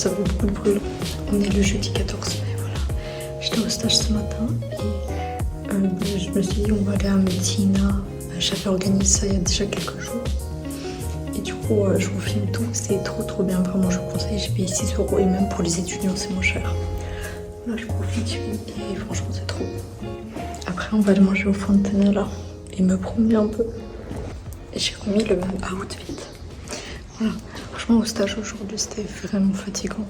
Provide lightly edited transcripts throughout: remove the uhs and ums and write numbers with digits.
ça fait beaucoup de bruit. On est le jeudi 14 mai, voilà. J'étais au stage ce matin et je me suis dit on va aller à Medina. J'avais organisé ça il y a déjà quelques jours. Et du coup, je vous filme tout, c'est trop bien, vraiment je vous conseille. J'ai payé 6 € et même pour les étudiants c'est moins cher. Là je profite et franchement c'est trop bon. Après on va aller manger au Fontaine là et me promener un peu. Et j'ai remis le même outfit. Voilà, franchement au stage aujourd'hui c'était vraiment fatigant.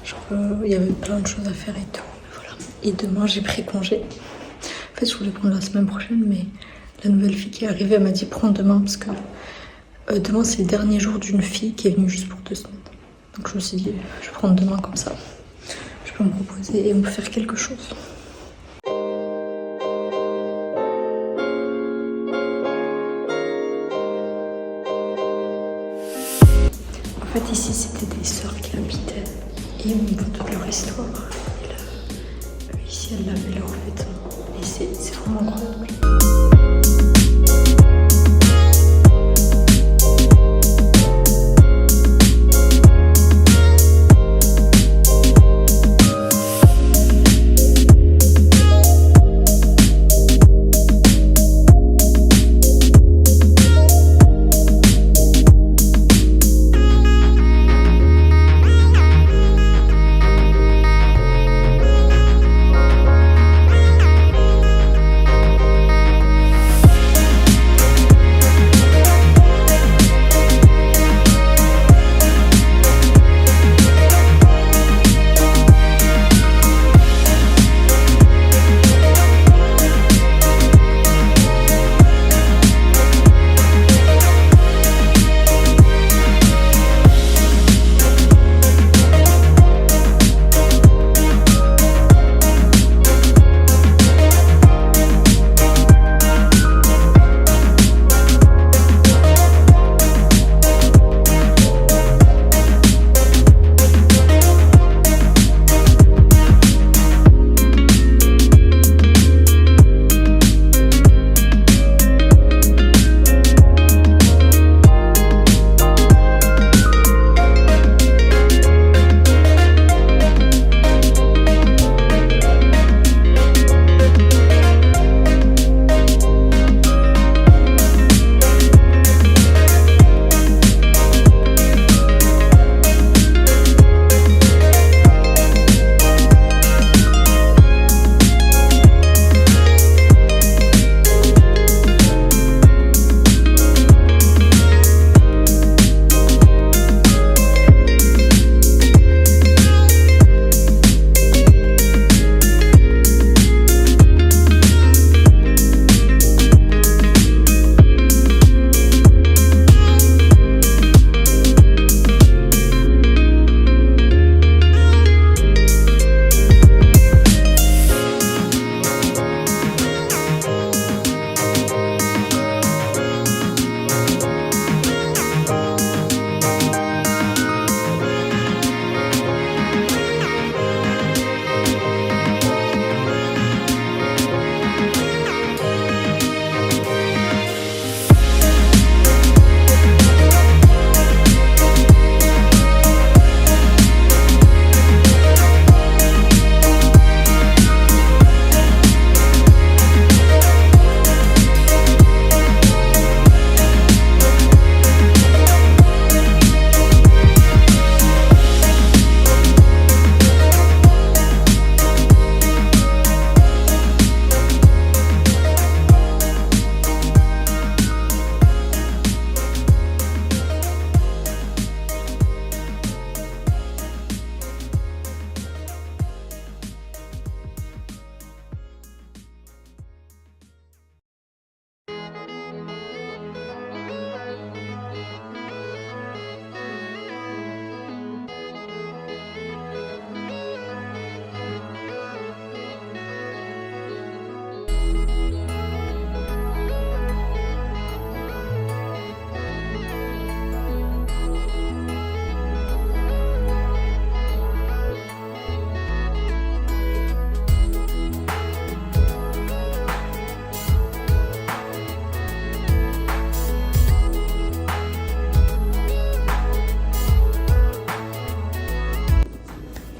Genre il y avait plein de choses à faire et tout. Voilà. Et demain j'ai pris congé. En fait je voulais prendre la semaine prochaine mais la nouvelle fille qui est arrivée elle m'a dit prends demain parce que demain c'est le dernier jour d'une fille qui est venue juste pour 2 semaines. Donc je me suis dit je vais prendre demain comme ça. Je peux me reposer et on peut faire quelque chose. En fait ici c'était des sœurs qui habitaient et on voit toute leur histoire. Et là, ici elles lavaient leurs vêtements et c'est vraiment incroyable.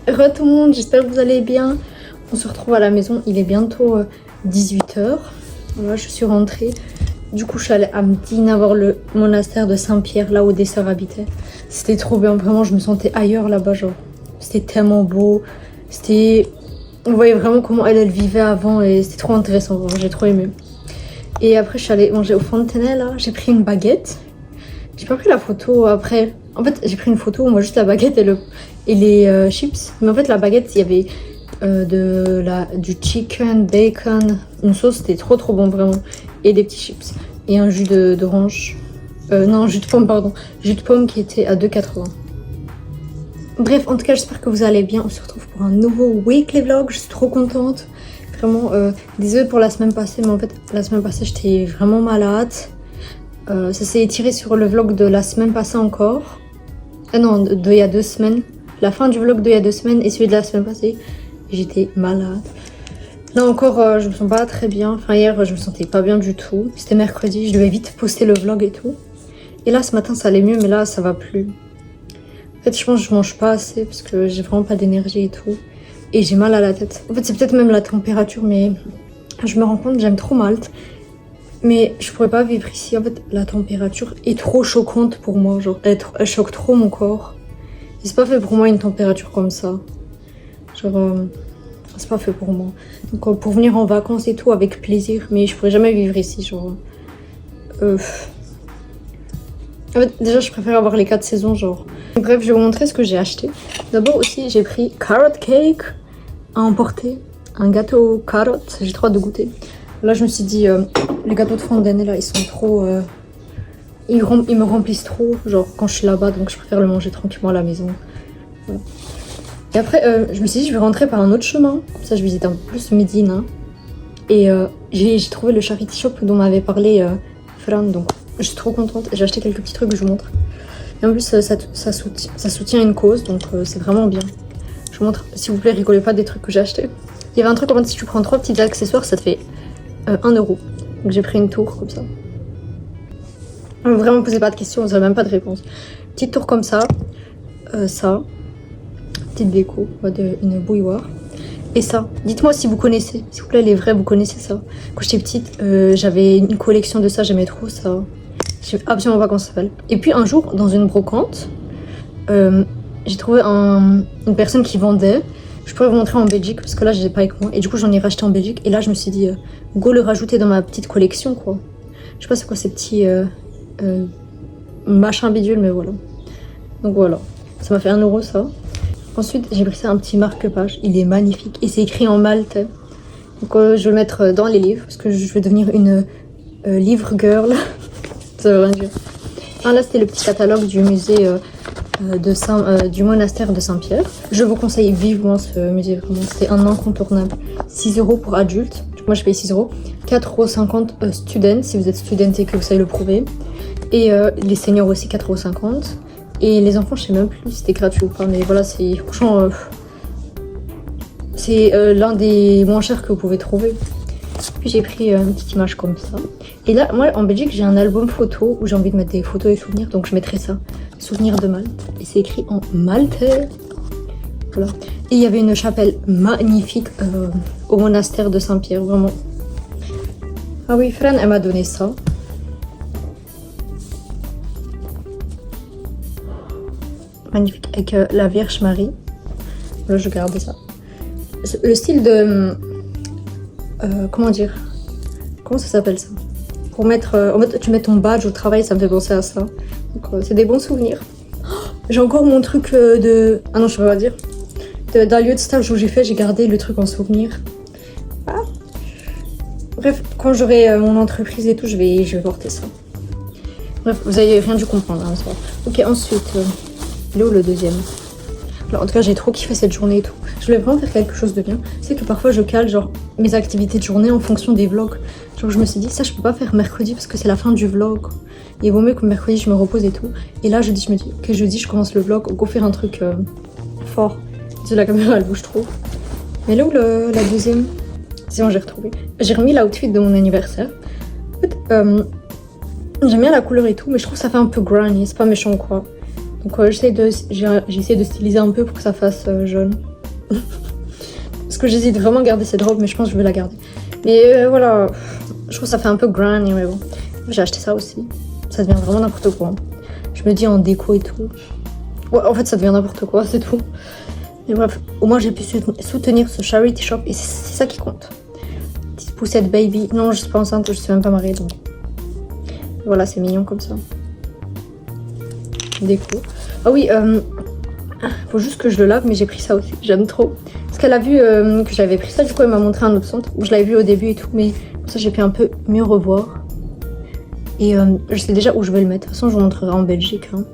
Re tout le monde, j'espère que vous allez bien. On se retrouve à la maison, il est bientôt 18h. Voilà, je suis rentrée. Du coup, je suis allée à Médine voir le monastère de Saint-Pierre, là où des sœurs habitaient. C'était trop bien, vraiment, je me sentais ailleurs là-bas, genre. C'était tellement beau. C'était... On voyait vraiment comment elle vivait avant et c'était trop intéressant, vraiment, j'ai trop aimé. Et après, je suis allée manger au Fontenay, là. J'ai pris une baguette. J'ai pas pris la photo après. En fait, j'ai pris une photo, moi, juste la baguette et les chips. Mais en fait, la baguette, il y avait du chicken, bacon, une sauce, c'était trop bon, vraiment. Et des petits chips. Et un jus d'orange. Non, jus de pomme, pardon. Jus de pomme qui était à 2,80. Bref, en tout cas, j'espère que vous allez bien. On se retrouve pour un nouveau weekly vlog. Je suis trop contente. Vraiment, désolée pour la semaine passée, mais en fait, la semaine passée, j'étais vraiment malade. Ça s'est étiré sur le vlog de la semaine passée encore. Non, il y a 2 semaines. La fin du vlog d'il y a 2 semaines et celui de la semaine passée. J'étais malade. Là encore, je me sens pas très bien. Enfin, hier, je me sentais pas bien du tout. C'était mercredi, je devais vite poster le vlog et tout. Et là, ce matin, ça allait mieux, mais là, ça va plus. En fait, je pense que je mange pas assez parce que j'ai vraiment pas d'énergie et tout. Et j'ai mal à la tête. En fait, c'est peut-être même la température, mais je me rends compte, j'aime trop Malte. Mais je pourrais pas vivre ici. En fait, la température est trop choquante pour moi. Genre, elle choque trop mon corps. Et c'est pas fait pour moi une température comme ça. Genre, c'est pas fait pour moi. Donc, pour venir en vacances et tout, avec plaisir. Mais je pourrais jamais vivre ici. Genre, en fait, déjà, je préfère avoir les 4 saisons, genre. Bref, je vais vous montrer ce que j'ai acheté. D'abord aussi, j'ai pris carrot cake à emporter. Un gâteau carotte. J'ai trop hâte de goûter. Là, je me suis dit, les gâteaux de Fontenay, là, ils sont trop... Ils me remplissent trop, genre, quand je suis là-bas. Donc, je préfère le manger tranquillement à la maison. Voilà. Et après, je me suis dit, je vais rentrer par un autre chemin. Comme ça, je visite un peu plus Médine. Hein. Et j'ai trouvé le charity shop dont m'avait parlé Fran. Donc, je suis trop contente. J'ai acheté quelques petits trucs que je vous montre. Et en plus, ça soutient une cause. Donc, c'est vraiment bien. Je vous montre. S'il vous plaît, rigolez pas des trucs que j'ai achetés. Il y avait un truc, en fait, si tu prends 3 petits accessoires, ça te fait 1 €. Donc, j'ai pris une tour comme ça. Vraiment, posez pas de questions, vous n'avez même pas de réponse. Petite tour comme ça. Ça. Petite déco, une bouilloire. Et ça, dites-moi si vous connaissez, s'il vous plaît, les vrais, vous connaissez ça. Quand j'étais petite, j'avais une collection de ça, j'aimais trop ça. Je sais absolument pas comment ça s'appelle. Et puis un jour, dans une brocante, j'ai trouvé une personne qui vendait. Je pourrais vous montrer en Belgique, parce que là, je l'ai pas avec moi. Et du coup, j'en ai racheté en Belgique. Et là, je me suis dit, go le rajouter dans ma petite collection, quoi. Je sais pas c'est quoi ces petits machins bidules, mais voilà. Donc voilà, ça m'a fait 1 € ça. Ensuite, j'ai pris ça un petit marque-page. Il est magnifique et c'est écrit en malte. Donc, je vais le mettre dans les livres parce que je vais devenir une livre girl. Ça veut rien dire. Ah, là, c'était le petit catalogue du musée du monastère de Saint-Pierre. Je vous conseille vivement ce musée, vraiment. C'était un incontournable. 6 € pour adultes. Moi, je paye 6 €. 4,50 € student, si vous êtes student et que vous savez le prouver. Et les seniors aussi, 4,50 €. Et les enfants, je sais même plus si c'était gratuit ou pas, mais voilà, c'est franchement, c'est l'un des moins chers que vous pouvez trouver. Puis j'ai pris une petite image comme ça. Et là, moi, en Belgique, j'ai un album photo où j'ai envie de mettre des photos et souvenirs, donc je mettrai ça, souvenirs de Malte. Et c'est écrit en maltais. Voilà. Et il y avait une chapelle magnifique au monastère de Saint-Pierre, vraiment. Ah oui, Fran, elle m'a donné ça. Magnifique, avec la Vierge Marie. Là, je garde ça. Le style de... comment dire? Comment ça s'appelle ça? Pour mettre... en fait, tu mets ton badge au travail, ça me fait penser à ça. Donc, c'est des bons souvenirs. Oh, j'ai encore mon truc de... Ah non, je peux pas dire. D'un lieu de stage où j'ai gardé le truc en souvenir. Ah. Bref, quand j'aurai mon entreprise et tout, je vais porter ça. Bref, vous avez rien dû comprendre. Hein, ça. Ok, ensuite... il est où le deuxième? Alors, en tout cas, j'ai trop kiffé cette journée et tout. Je voulais vraiment faire quelque chose de bien. C'est que parfois, je cale genre mes activités de journée en fonction des vlogs. Genre, je me suis dit, ça, je peux pas faire mercredi parce que c'est la fin du vlog. Il vaut mieux que mercredi, je me repose et tout. Et là, jeudi, je me dis, ok, jeudi, je commence le vlog. Go faire un truc fort. La caméra, elle bouge trop. Mais là où la deuxième? C'est bon, j'ai retrouvé. J'ai remis l'outfit de mon anniversaire. En fait, j'aime bien la couleur et tout, mais je trouve que ça fait un peu granny. C'est pas méchant, quoi. Donc j'ai essayé de styliser un peu pour que ça fasse jaune. Parce que j'hésite vraiment à garder cette robe, mais je pense que je vais la garder. Mais voilà, je trouve que ça fait un peu granny, mais bon. J'ai acheté ça aussi. Ça devient vraiment n'importe quoi. Je me dis en déco et tout. Ouais, en fait, ça devient n'importe quoi, c'est tout. Mais bref, au moins j'ai pu soutenir ce charity shop et c'est ça qui compte. Petite poussette baby. Non, je suis pas enceinte, je suis même pas mariée donc. Voilà, c'est mignon comme ça. Déco. Ah oui, faut juste que je le lave, mais j'ai pris ça aussi. J'aime trop. Parce qu'elle a vu que j'avais pris ça, du coup elle m'a montré un autre centre. Je l'avais vu au début et tout, mais pour ça j'ai pu un peu mieux revoir. Et je sais déjà où je vais le mettre. De toute façon, je vous montrerai en Belgique. Hein.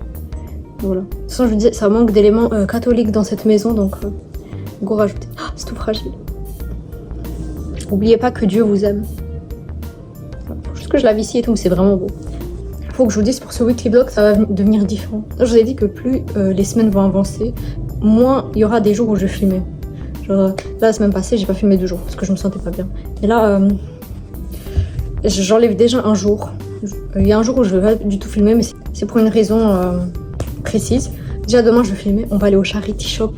Voilà. De toute façon, je vous dis, ça manque d'éléments catholiques dans cette maison, donc go rajouter. Ah, c'est tout fragile. N'oubliez pas que Dieu vous aime. Faut juste que je lave ici et tout, mais c'est vraiment beau. Faut que je vous dise pour ce weekly vlog, ça va devenir différent. Je vous ai dit que plus les semaines vont avancer, moins il y aura des jours où je vais filmer. Genre là, la semaine passée, j'ai pas filmé 2 jours parce que je me sentais pas bien. Et là, j'enlève déjà un jour. Il y a un jour où je vais pas du tout filmer, mais c'est pour une raison précise. Déjà demain je vais filmer, on va aller au charity shop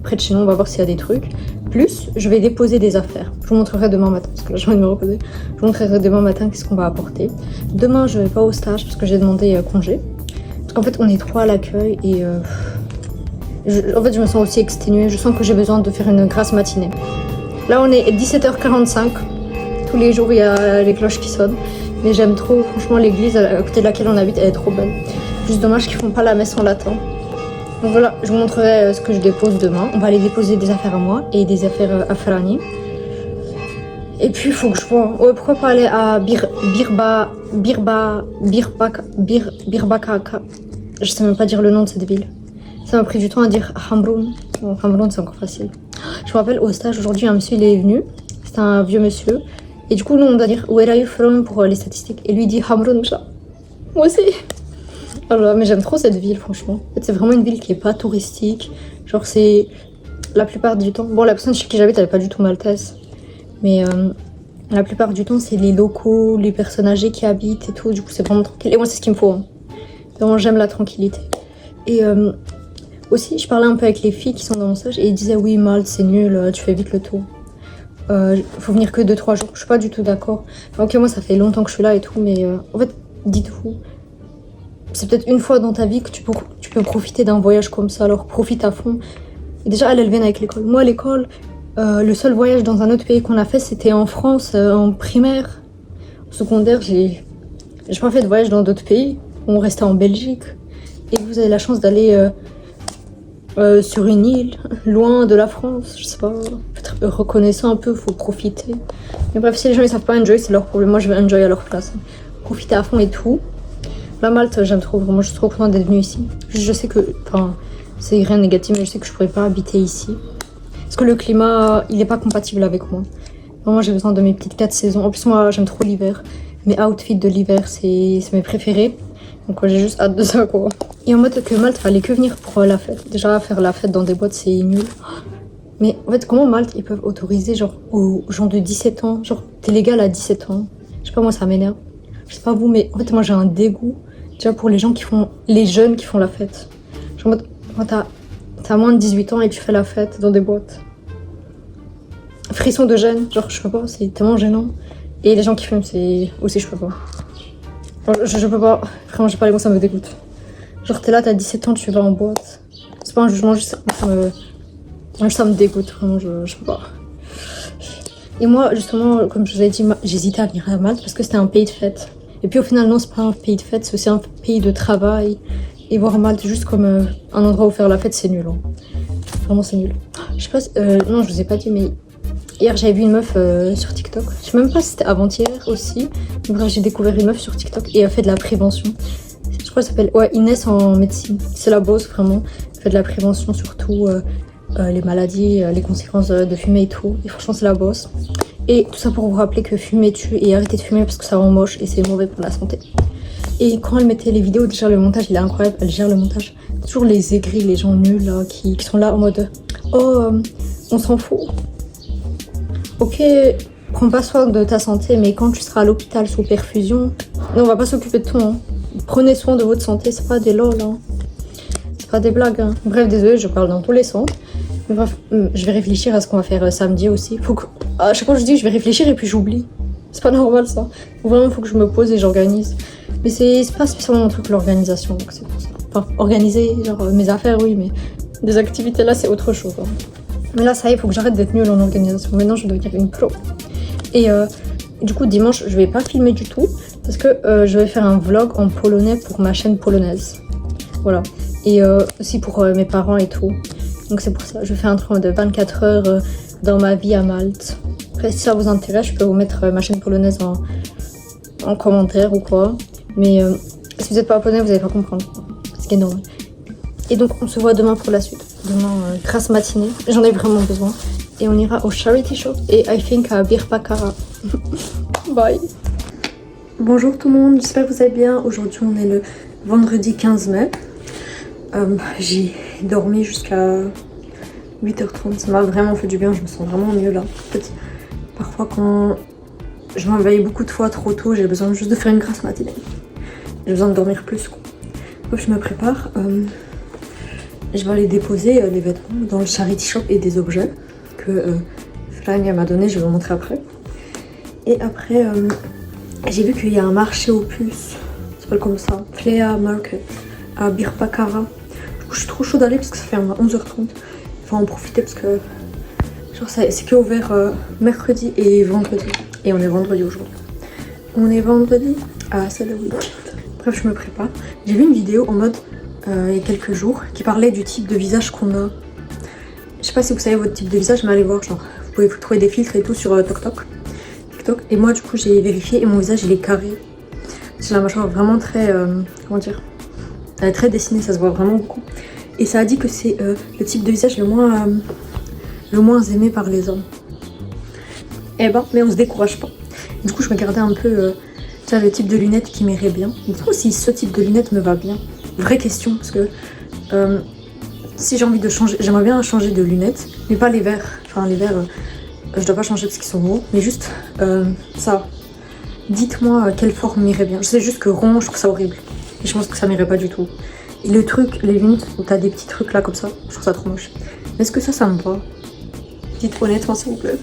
près de chez nous, on va voir s'il y a des trucs. Plus je vais déposer des affaires. Je vous montrerai demain matin, parce que là j'ai envie de me reposer. Je vous montrerai demain matin qu'est-ce qu'on va apporter. Demain je vais pas au stage parce que j'ai demandé congé. Parce qu'en fait on est 3 à l'accueil et en fait je me sens aussi exténuée. Je sens que j'ai besoin de faire une grasse matinée. Là on est 17h45. Tous les jours il y a les cloches qui sonnent. Mais j'aime trop, franchement l'église à côté de laquelle on habite elle est trop belle. Juste dommage qu'ils font pas la messe en latin. Donc voilà, je vous montrerai ce que je dépose demain. On va aller déposer des affaires à moi et des affaires à Frani. Et puis il faut que je vois. Ouais, pourquoi pas aller à Birbakaka. Je sais même pas dire le nom de cette ville. Ça m'a pris du temps à dire Hamroun. Bon, Hamroun c'est encore facile. Je me rappelle au stage aujourd'hui, un monsieur il est venu. C'était un vieux monsieur. Et du coup, nous on doit dire Where are you from pour les statistiques. Et lui il dit Hamroun. Moi aussi. Alors, mais j'aime trop cette ville, franchement. En fait, c'est vraiment une ville qui est pas touristique. Genre, c'est la plupart du temps. Bon, la personne chez qui j'habite, elle est pas du tout maltaise. Mais la plupart du temps, c'est les locaux, les personnes âgées qui habitent et tout. Du coup, c'est vraiment tranquille. Et moi, c'est ce qu'il me faut. Hein. Vraiment, j'aime la tranquillité. Et aussi, je parlais un peu avec les filles qui sont dans mon stage et ils disaient oui, Malte, c'est nul, tu fais vite le tour. Faut venir que 2-3 jours. Je suis pas du tout d'accord. Enfin, ok, moi, ça fait longtemps que je suis là et tout, mais en fait, dites-vous. C'est peut-être une fois dans ta vie que tu peux profiter d'un voyage comme ça, alors profite à fond. Et déjà, elle vient avec l'école. Moi, à l'école, le seul voyage dans un autre pays qu'on a fait, c'était en France, en primaire. En secondaire, j'ai pas fait de voyage dans d'autres pays. On restait en Belgique. Et vous avez la chance d'aller sur une île, loin de la France. Je sais pas, être reconnaissant un peu, faut profiter. Mais bref, si les gens ils savent pas enjoy, c'est leur problème. Moi, je vais enjoy à leur place. Profiter à fond et tout. La Malte, j'aime trop, vraiment, je suis trop contente d'être venue ici. Je sais que, enfin, c'est rien de négatif, mais je sais que je pourrais pas habiter ici. Parce que le climat, il est pas compatible avec moi. Vraiment, j'ai besoin de mes petites 4 saisons. En plus, moi, j'aime trop l'hiver. Mes outfits de l'hiver, c'est mes préférés. Donc, j'ai juste hâte de ça, quoi. Et en mode que Malte, fallait que venir pour la fête. Déjà, faire la fête dans des boîtes, c'est nul. Mais en fait, comment Malte, ils peuvent autoriser, genre, aux gens de 17 ans, genre, t'es légal à 17 ans. Je sais pas, moi, ça m'énerve. Je sais pas vous, mais en fait, moi, j'ai un dégoût. Déjà pour les gens qui font, les jeunes qui font la fête. Genre quand t'as moins de 18 ans et tu fais la fête dans des boîtes. Frisson de gêne, genre je peux pas, c'est tellement gênant. Et les gens qui fument, c'est aussi je peux pas. Genre, je peux pas, vraiment j'ai pas les mots, ça me dégoûte. Genre t'es là, t'as 17 ans, tu vas en boîte. C'est pas un jugement, juste ça me dégoûte, vraiment je peux pas. Et moi justement, comme je vous ai dit, j'hésitais à venir à Malte parce que c'était un pays de fête. Et puis au final, non, c'est pas un pays de fête, c'est aussi un pays de travail. Et voir Malte juste comme un endroit où faire la fête, c'est nul. Hein. Vraiment, c'est nul. Je sais pas, non, je vous ai pas dit, mais hier, j'avais vu une meuf sur TikTok. Je sais même pas si c'était avant-hier aussi. Mais bref, j'ai découvert une meuf sur TikTok et elle fait de la prévention. Je crois qu'elle s'appelle Inès en médecine. C'est la boss, vraiment. Elle fait de la prévention, surtout les maladies, les conséquences de fumer et tout. Et franchement, c'est la boss. Et tout ça pour vous rappeler que fumer tue et arrêter de fumer parce que ça rend moche et c'est mauvais pour la santé. Et quand elle mettait les vidéos, déjà le montage il est incroyable, elle gère le montage. Toujours les aigris, les gens nuls là, qui sont là en mode oh on s'en fout. Ok, prends pas soin de ta santé, mais quand tu seras à l'hôpital sous perfusion, non, on va pas s'occuper de toi. Hein. Prenez soin de votre santé, c'est pas des lol. Hein. C'est pas des blagues. Hein. Bref, désolé, je parle dans tous les sens. Mais bref, je vais réfléchir à ce qu'on va faire samedi aussi. Faut que... À chaque fois je dis que je vais réfléchir et puis j'oublie. C'est pas normal ça. Vraiment, il faut que je me pose et j'organise. Mais c'est pas spécialement mon truc l'organisation, donc c'est pour ça. Enfin, organiser, genre mes affaires, oui, mais des activités là, c'est autre chose. Hein. Mais là, ça y est, il faut que j'arrête d'être nulle en organisation. Maintenant, je dois devenir une pro. Et du coup, dimanche, je vais pas filmer du tout parce que je vais faire un vlog en polonais pour ma chaîne polonaise. Voilà. Et aussi pour mes parents et tout. Donc c'est pour ça. Je fais un train de 24 heures dans ma vie à Malte. Après, si ça vous intéresse, je peux vous mettre ma chaîne polonaise en commentaire ou quoi. Mais si vous n'êtes pas polonais, vous n'allez pas comprendre. C'est énorme. Et donc, on se voit demain pour la suite. Demain, grasse matinée. J'en ai vraiment besoin. Et on ira au charity shop et I think à Birpakara. Bye. Bonjour tout le monde, j'espère que vous allez bien. Aujourd'hui, on est le vendredi 15 mai. J'ai dormi jusqu'à 8h30. Ça m'a vraiment fait du bien, je me sens vraiment mieux là. En fait, parfois quand je m'éveille beaucoup de fois trop tôt, j'ai besoin juste de faire une grasse matinée. J'ai besoin de dormir plus. Donc je me prépare. Je vais aller déposer les vêtements dans le charity shop et des objets que Frank m'a donné, je vais vous montrer après. Et après, j'ai vu qu'il y a un marché aux puces, ça s'appelle comme ça, Flea Market, à Birpakara. Du coup, je suis trop chaude d'aller parce que ça ferme à 11h30. Il faut en profiter parce que genre c'est que ouvert mercredi et vendredi. Et on est vendredi aujourd'hui. On est vendredi, c'est le week-end. Bref, je me prépare. J'ai vu une vidéo en mode il y a quelques jours qui parlait du type de visage qu'on a. Je sais pas si vous savez votre type de visage, mais allez voir, genre vous pouvez trouver des filtres et tout sur TikTok. Et moi du coup j'ai vérifié et mon visage il est carré. J'ai la mâchoire vraiment très, comment dire, elle est très dessinée, ça se voit vraiment beaucoup. Et ça a dit que c'est le type de visage le moins aimé par les hommes. Eh ben, mais on se décourage pas. Du coup je regardais un peu le type de lunettes qui m'irait bien. Dites-moi si ce type de lunettes me va bien. Vraie question, parce que si j'ai envie de changer, j'aimerais bien changer de lunettes, mais pas les verres. Enfin les verres, je dois pas changer parce qu'ils sont gros, mais juste ça. Dites-moi quelle forme m'irait bien. Je sais juste que rond, je trouve ça horrible. Et je pense que ça m'irait pas du tout. Et le truc, les lunettes où t'as des petits trucs là comme ça, je trouve ça trop moche. Mais est-ce que ça me va? Dites honnêtement s'il vous plaît.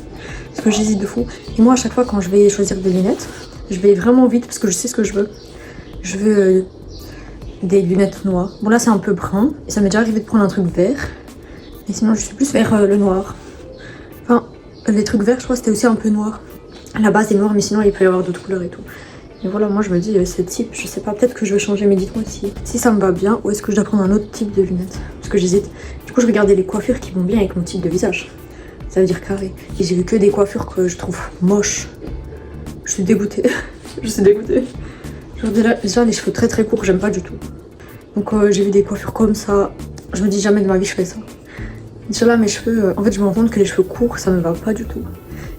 Parce que j'hésite de fou. Et moi à chaque fois quand je vais choisir des lunettes, je vais vraiment vite parce que je sais ce que je veux. Je veux des lunettes noires. Bon là c'est un peu brun. Et ça m'est déjà arrivé de prendre un truc vert. Et sinon je suis plus vers le noir. Enfin, les trucs verts je crois c'était aussi un peu noir. La base est noire mais sinon il peut y avoir d'autres couleurs et tout. Et voilà, moi je me dis ce type, je sais pas, peut-être que je vais changer, mais dites-moi si ça me va bien ou est-ce que je dois prendre un autre type de lunettes. Parce que j'hésite. Du coup je regardais les coiffures qui vont bien avec mon type de visage. Ça veut dire carré. Et j'ai vu que des coiffures que je trouve moches. Je suis dégoûtée. Je suis dégoûtée. Genre déjà les cheveux très courts, j'aime pas du tout. Donc j'ai vu des coiffures comme ça. Je me dis jamais de ma vie je fais ça. Déjà là mes cheveux, en fait je me rends compte que les cheveux courts ça me va pas du tout.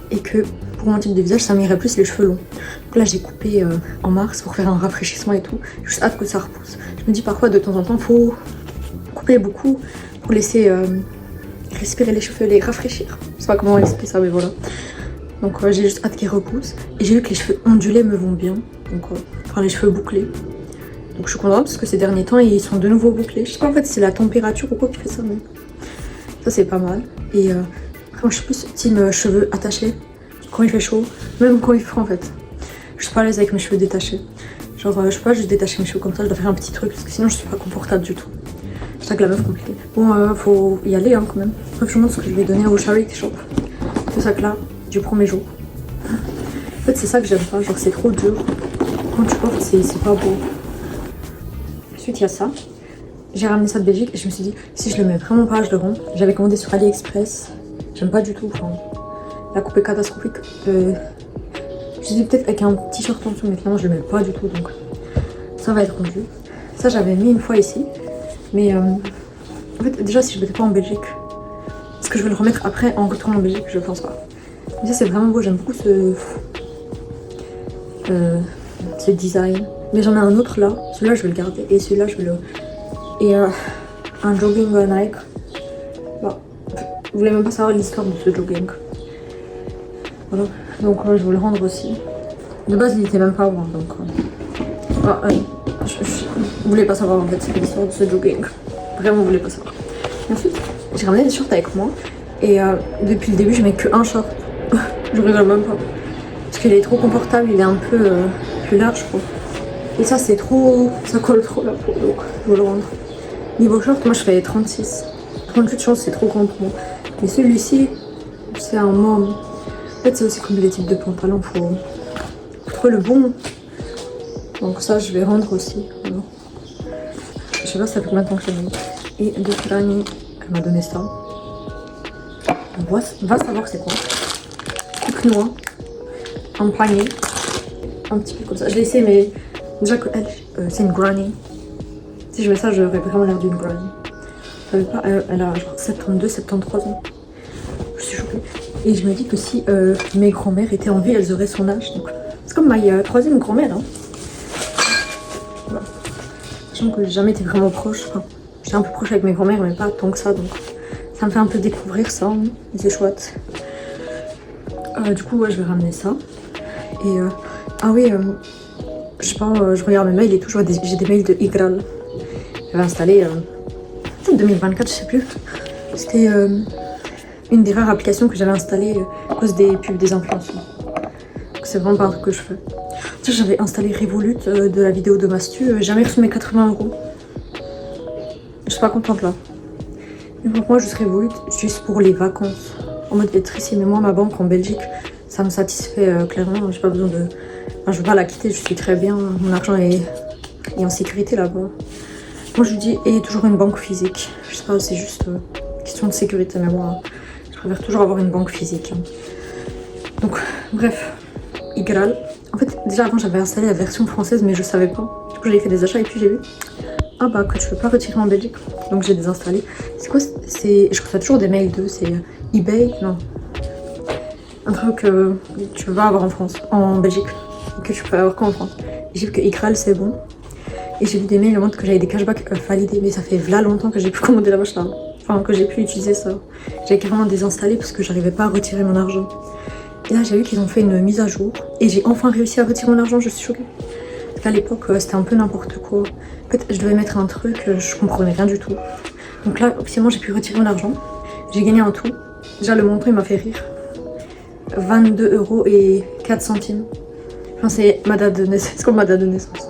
Et que pour mon type de visage ça m'irait plus les cheveux longs. Donc là j'ai coupé en mars pour faire un rafraîchissement et tout. J'ai juste hâte que ça repousse. Je me dis parfois de temps en temps faut couper beaucoup pour laisser respirer les cheveux, les rafraîchir. Je sais pas comment expliquer ça mais voilà. Donc j'ai juste hâte qu'ils repoussent. Et j'ai vu que les cheveux ondulés me vont bien. Donc enfin les cheveux bouclés. Donc je suis contente parce que ces derniers temps ils sont de nouveau bouclés. Je sais pas en fait si c'est la température ou quoi qui fait ça mais ça c'est pas mal. Et après moi je suis plus team cheveux attachés quand il fait chaud, même quand il fait froid en fait. Je suis pas à l'aise avec mes cheveux détachés. Genre je peux pas juste détacher mes cheveux comme ça, je dois faire un petit truc parce que sinon je suis pas confortable du tout. C'est ça que la meuf compliquée. Bon faut y aller hein, quand même. Bref je vous montre ce que je vais donner au charity shop. Ce sac là du premier jour. En fait c'est ça que j'aime pas, genre c'est trop dur. Quand tu portes c'est pas beau. Ensuite il y a ça. J'ai ramené ça de Belgique et je me suis dit si je le mets vraiment pas je le rends. J'avais commandé sur AliExpress. J'aime pas du tout. Enfin, la coupe est catastrophique. Je dis peut-être avec un t-shirt en dessous mais finalement je le mets pas du tout donc ça va être rendu. Ça j'avais mis une fois ici. Mais en fait déjà si je mettais pas en Belgique. Est-ce que je vais le remettre après en retournant en Belgique? Je pense pas. Mais ça c'est vraiment beau, j'aime beaucoup ce design. Mais j'en ai un autre là, celui-là je vais le garder et celui-là je vais le... Et un jogging Nike. Bon, vous voulez même pas savoir l'histoire de ce jogging. Voilà, donc je vais le rendre aussi. De base il était même pas à voir donc... vous voulez pas savoir en fait c'est l'histoire de ce jogging. Vraiment vous voulez pas savoir. Et ensuite, j'ai ramené des shorts avec moi. Et depuis le début, je mets qu'un short. Je rigole même pas. Parce qu'il est trop confortable, il est un peu plus large, je trouve. Et ça, c'est trop. Ça colle trop la peau, donc je vais le rendre. Niveau short, moi je fais 36. 38, je pense c'est trop grand pour moi. Mais celui-ci, c'est un môme. En fait, c'est aussi comme les types de pantalons, faut trouver le bon. Donc, ça, je vais rendre aussi. Voilà. Je sais pas, ça fait combien de temps que je l'ai mis. Et de Tiffany, elle m'a donné ça. On va savoir c'est quoi. Coupe noix, un panier, un petit peu comme ça. Je l'ai essayé, mais déjà que elle, c'est une granny. Si je mets ça, j'aurais vraiment l'air d'une granny. Vous savez pas, elle a genre 72, 73 ans. Je suis choquée. Et je me dis que si mes grands-mères étaient en vie, elles auraient son âge. Donc, c'est comme ma troisième grand-mère. Hein. Voilà. Sachant que j'ai jamais été vraiment proche. Enfin, j'étais un peu proche avec mes grands-mères, mais pas tant que ça. Donc, ça me fait un peu découvrir ça. Hein. C'est chouette. Du coup, ouais, je vais ramener ça. Et ah oui, je sais pas, je regarde mes mails et tout. J'ai des mails de Igral. J'avais installé en 2024, je sais plus. C'était une des rares applications que j'avais installées à cause des pubs des influenceurs. C'est vraiment pas un truc que je fais. J'avais installé Revolut de la vidéo de Mastu. J'ai jamais reçu mes 80 €. Je suis pas contente là. Mais pour moi, je serais Revolut juste pour les vacances. En mode être ici, mais moi, ma banque en Belgique, ça me satisfait clairement. J'ai pas besoin de. Enfin, je veux pas la quitter, je suis très bien. Mon argent est en sécurité là-bas. Moi, je lui dis, et toujours une banque physique. Je sais pas, c'est juste question de sécurité, mais moi, je préfère toujours avoir une banque physique. Donc, bref, Igral. En fait, déjà avant, j'avais installé la version française, mais je savais pas. Du coup, j'avais fait des achats et puis j'ai vu. Ah bah, que tu peux pas retirer en Belgique. Donc, j'ai désinstallé. C'est quoi? Je reçois toujours des mails de. C'est eBay? Non. Un truc que tu vas avoir en France, en Belgique, que tu peux avoir qu'en France. J'ai vu que Igral, c'est bon. Et j'ai vu des mails qui montrent que j'avais des cashbacks validés, mais ça fait là longtemps que j'ai pu commander la vache là. Enfin, que j'ai pu utiliser ça. J'ai carrément désinstallé parce que j'arrivais pas à retirer mon argent. Et là, j'ai vu qu'ils ont fait une mise à jour. Et j'ai enfin réussi à retirer mon argent, je suis choquée. Parce qu'à l'époque, c'était un peu n'importe quoi. En fait, je devais mettre un truc, je comprenais rien du tout. Donc là, officiellement, j'ai pu retirer mon argent. J'ai gagné un tout. Déjà, le montant, il m'a fait rire. 22,04 €. Enfin, c'est ma date de naissance. C'est comme ma date de naissance.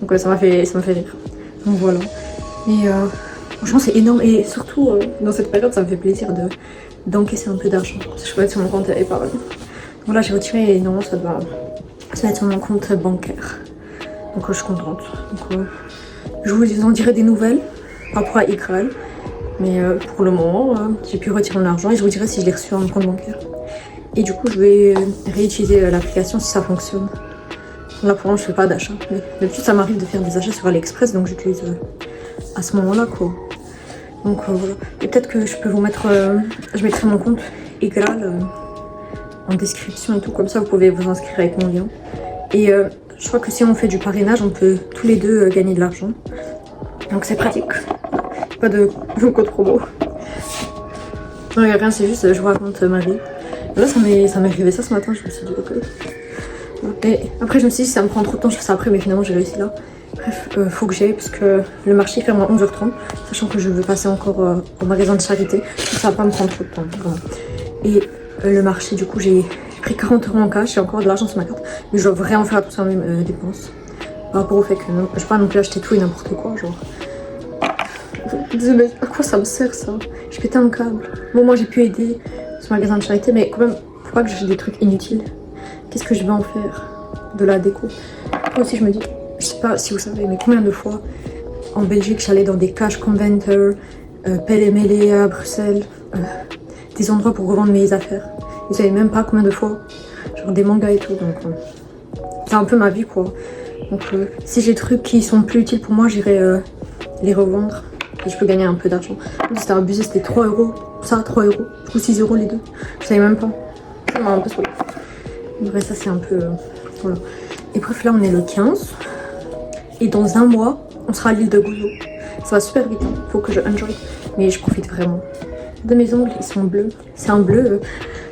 Donc ça m'a fait rire. Donc voilà. Et franchement c'est énorme. Et surtout dans cette période ça me fait plaisir d'encaisser un peu d'argent. Je peux être sur mon compte épargne. Voilà, j'ai retiré et normalement ça doit se mettre sur mon compte bancaire. Donc je suis contente. Donc je vous en dirai des nouvelles par rapport à Igral. Mais pour le moment j'ai pu retirer mon argent et je vous dirai si je l'ai reçu à mon compte bancaire. Et du coup je vais réutiliser l'application si ça fonctionne. Là pour l'instant je fais pas d'achat, mais d'habitude ça m'arrive de faire des achats sur AliExpress donc j'utilise à ce moment là quoi. Donc voilà. Et peut-être que je peux vous mettre, je mettrai mon compte Igral en description et tout, comme ça vous pouvez vous inscrire avec mon lien. Et je crois que si on fait du parrainage on peut tous les deux gagner de l'argent. Donc c'est pratique. Pas de code promo. Non, y a rien, c'est juste je vous raconte ma vie. Là ça m'est arrivé ça ce matin, je me suis dit ok. Et après je me suis dit si ça me prend trop de temps je fais ça après, mais finalement j'ai réussi là. Bref, faut que j'aille parce que le marché ferme à 11h30, sachant que je veux passer encore au magasin de charité, donc ça va pas me prendre trop de temps vraiment. Et le marché du coup j'ai pris 40 € en cash, j'ai encore de l'argent sur ma carte, mais je dois vraiment faire attention à mes dépenses. Par rapport au fait que je vais pas non plus acheter tout et n'importe quoi, genre. Désolée, à quoi ça me sert ça? Je pétais un câble. Bon moi j'ai pu aider ce magasin de charité, mais quand même faut pas que j'achète des trucs inutiles. Qu'est-ce que je vais en faire? De la déco. Moi aussi je me dis, je sais pas si vous savez, mais combien de fois en Belgique j'allais dans des cash converters, Pelle et Mêlée à Bruxelles, des endroits pour revendre mes affaires. Vous savez même pas combien de fois, genre des mangas et tout, donc c'est un peu ma vie quoi. Donc si j'ai des trucs qui sont plus utiles pour moi, j'irai les revendre et je peux gagner un peu d'argent. C'était abusé, c'était 3 €, ça 3 €, du coup 6 € les deux, je savais même pas. Ça m'a un peu saoulé. Bref, ça c'est un peu... voilà. Et bref, là on est le 15. Et dans un mois, on sera à l'île de Gozo. Ça va super vite, hein. Faut que je enjoy. Mais je profite vraiment. De mes ongles, ils sont bleus. C'est un bleu,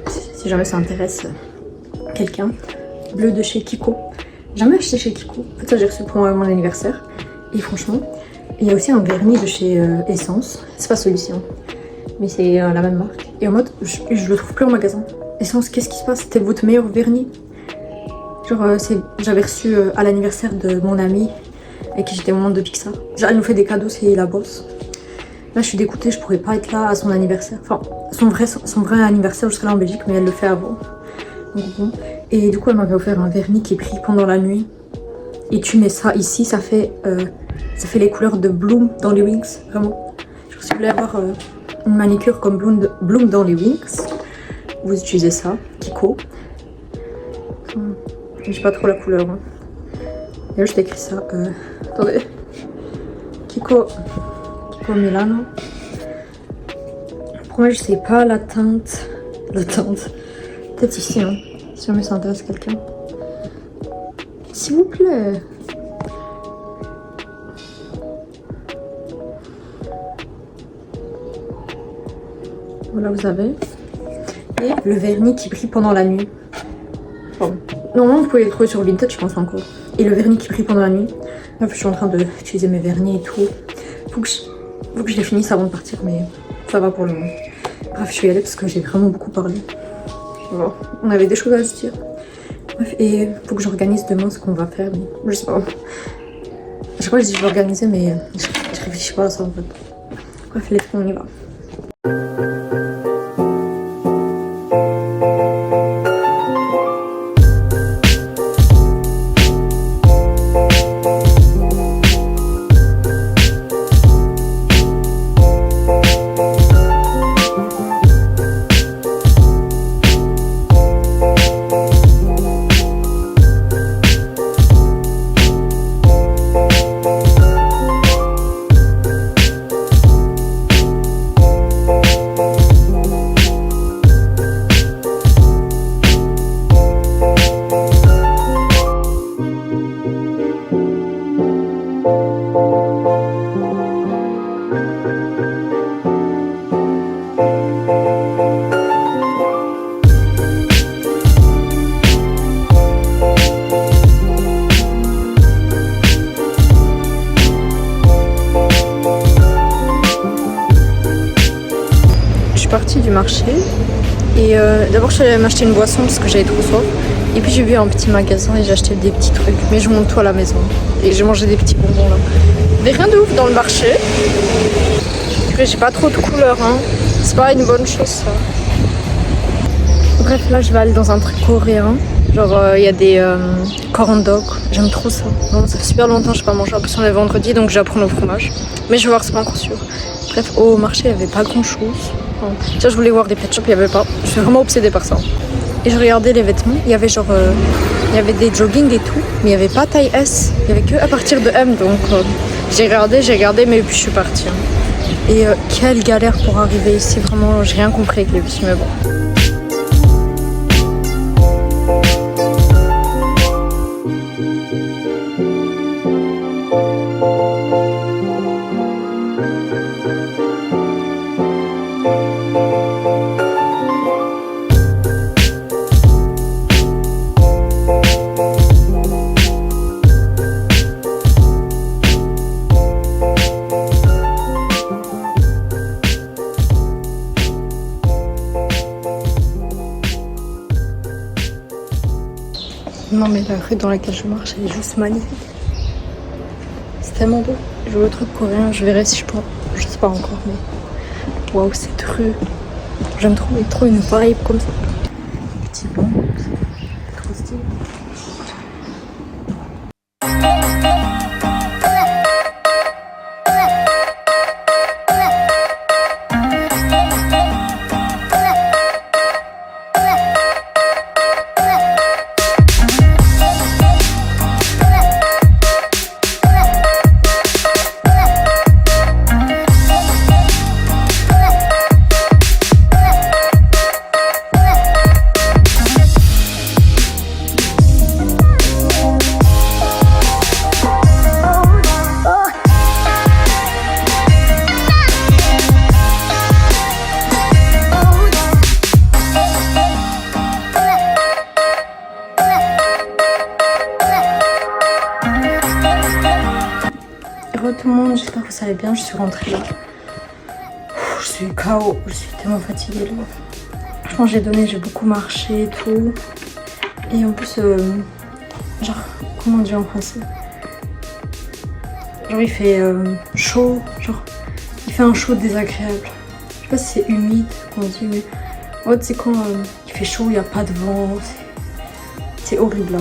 si jamais ça intéresse quelqu'un. Bleu de chez Kiko. J'ai jamais acheté chez Kiko. En fait, ça j'ai reçu pour mon anniversaire. Et franchement, il y a aussi un vernis de chez Essence. C'est pas celui-ci, hein. mais c'est la même marque. Et en mode, je le trouve plus en magasin. Essence, qu'est-ce qui se passe? C'était votre meilleur vernis. Genre, j'avais reçu à l'anniversaire de mon amie avec qui j'étais au monde de Pixar. Genre, elle nous fait des cadeaux, c'est la boss. Là, je suis dégoûtée, je pourrais pas être là à son anniversaire. Enfin, son vrai anniversaire, je serai là en Belgique, mais elle le fait avant. Donc, bon. Et du coup, elle m'avait offert un vernis qui est pris pendant la nuit. Et tu mets ça ici, ça fait les couleurs de Bloom dans les Wings, vraiment. Genre, si vous voulez avoir une manicure comme Bloom dans les Wings, vous utilisez ça, Kiko. J'ai pas trop la couleur. Hein. Et là, je t'ai écrit ça. Attendez. Kiko Milano. Pour moi, je sais pas la teinte. La teinte. Peut-être ici, hein. Si jamais ça intéresse quelqu'un. S'il vous plaît. Voilà, vous avez. Et le vernis qui brille pendant la nuit. Pardon. Normalement, vous pouvez le trouver sur Vinted, je pense encore. Et le vernis qui brille pendant la nuit. Là, je suis en train d'utiliser mes vernis et tout. Faut que je les finisse avant de partir, mais ça va pour le moment. Bref, je vais y aller parce que j'ai vraiment beaucoup parlé. Bon, on avait des choses à se dire. Bref, et faut que j'organise demain ce qu'on va faire. Mais je sais pas. Je sais pas, je dis je vais organiser, mais je réfléchis pas à ça en fait. Bref, let's go, on y va. Partie du marché et d'abord je suis allée m'acheter une boisson parce que j'avais trop soif et puis j'ai vu un petit magasin et j'ai acheté des petits trucs, mais je monte tout à la maison et j'ai mangé des petits bonbons là, mais rien de ouf dans le marché. J'ai pas trop de couleurs, hein. C'est pas une bonne chose ça. Bref, là je vais aller dans un truc coréen, genre il y a des corn dogs, j'aime trop ça. Bon, ça fait super longtemps que je n'ai pas mangé, en plus on est vendredi donc j'ai à prendre au fromage, mais je vais voir, c'est pas encore sûr. Bref, au marché il n'y avait pas grand chose. Déjà, je voulais voir des pet shops, il n'y avait pas. Je suis vraiment obsédée par ça. Et je regardais les vêtements, il y avait genre il y avait des jogging et tout, mais il n'y avait pas taille S, il n'y avait que à partir de M, donc j'ai regardé, mais puis je suis partie. Et quelle galère pour arriver ici, vraiment, j'ai rien compris avec les bus, mais bon. Non mais la rue dans laquelle je marche, elle est juste magnifique. C'est tellement beau. Je veux le truc coréen, je verrai si je peux. Je sais pas encore, mais waouh, cette rue. J'aime trop une vibe comme ça. Petit banc, trop stylé. Tout le monde, j'espère que ça allait bien, je suis rentrée là. Je suis KO, je suis tellement fatiguée là. Franchement j'ai beaucoup marché et tout. Et en plus, genre, comment on dit en français? Genre il fait chaud, genre il fait un chaud désagréable. Je sais pas si c'est humide qu'on dit, mais en fait c'est quand il fait chaud, il n'y a pas de vent, c'est horrible là.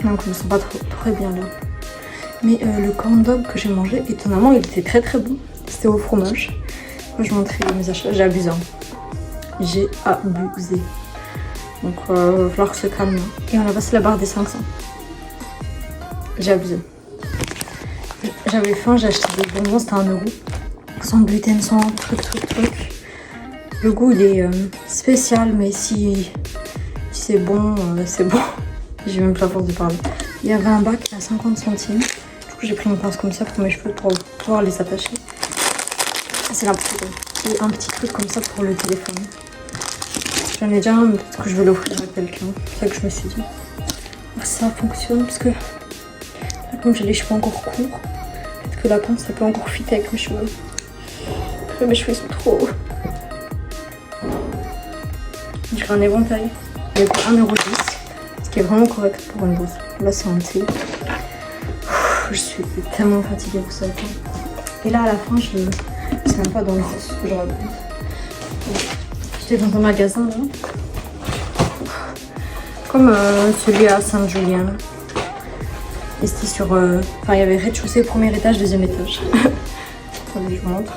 Donc je me sens pas très bien là. Mais le corn dog que j'ai mangé, étonnamment il était très très bon. C'était au fromage. Moi je montrais mes achats, j'ai abusé. J'ai abusé. Donc il va falloir se calmer. Et on a passé la barre des 500. J'ai abusé. J'avais faim, j'ai acheté des bonbons, c'était 1 €. Sans gluten, sans truc. Le goût il est spécial, mais si c'est bon, c'est bon. J'ai même pas la force de parler. Il y avait un bac à 50 centimes. Du coup j'ai pris une pince comme ça pour mes cheveux pour pouvoir les attacher. C'est la poudre. Et un petit truc comme ça pour le téléphone. J'en ai déjà un, mais peut-être que je vais l'offrir à quelqu'un. C'est ça que je me suis dit. Ça fonctionne parce que là, comme j'ai les cheveux encore courts, peut-être que la pince ça peut encore fitter avec mes cheveux. Après mes cheveux sont trop hauts. J'ai un éventail. Il coûte 1,10 €. Ce qui est vraiment correct pour une bourse. Là c'est un thé. Je suis tellement fatiguée, vous savez pas. Et là à la fin c'est même pas dans le sens que je raconte. J'étais dans un magasin là. Comme celui à Saint-Julien. Et c'était sur... Enfin il y avait rez-de-chaussée, premier étage, deuxième étage. Attendez, je vous montre.